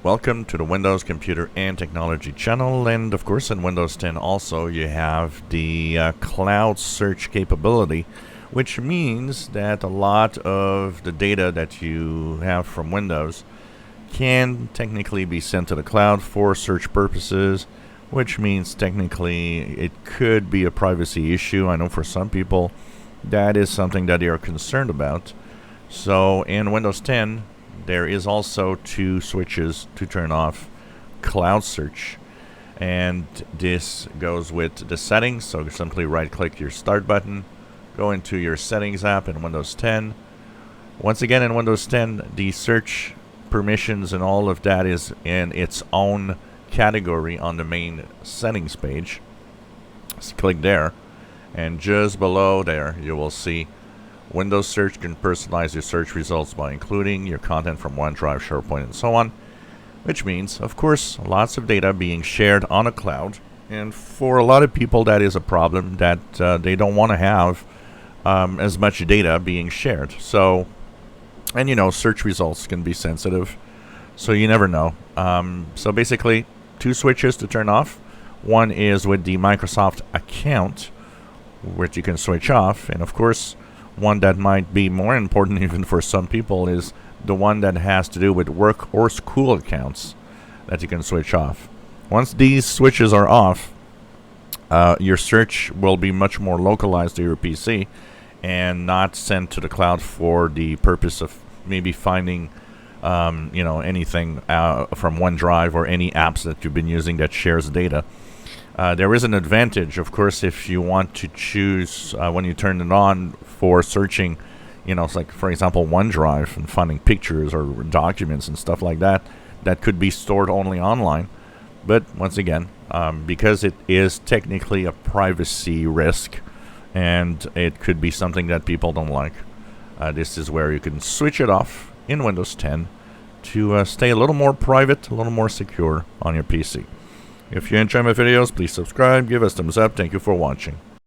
Welcome to the Windows Computer and Technology channel, and of course in Windows 10 also you have the cloud search capability, which means that a lot of the data that you have from Windows can technically be sent to the cloud for search purposes, which means technically it could be a privacy issue. I know for some people that is something that they are concerned about. So in Windows 10 there is also two switches to turn off cloud search, and this goes with the settings. So simply right click your start button, go into your settings app in Windows 10. Once again, in Windows 10 the search permissions and all of that is in its own category on the main settings page. So click there, and just below there you will see Windows Search can personalize your search results by including your content from OneDrive, SharePoint, and so on, which means, of course, lots of data being shared on a cloud. And for a lot of people, that is a problem, that they don't want to have as much data being shared. So, and you know, search results can be sensitive, so you never know. So basically, two switches to turn off. One is with the Microsoft account, which you can switch off, and of course, one that might be more important even for some people is the one that has to do with work or school accounts that you can switch off. Once these switches are off, your search will be much more localized to your PC and not sent to the cloud for the purpose of maybe finding anything from OneDrive or any apps that you've been using that shares data. There is an advantage, of course, if you want to choose when you turn it on for searching, it's like, for example, OneDrive and finding pictures or documents and stuff like that, that could be stored only online. But once again, because it is technically a privacy risk and it could be something that people don't like, this is where you can switch it off in Windows 10 to stay a little more private, a little more secure on your PC. If you enjoy my videos, please subscribe, give us thumbs up. Thank you for watching.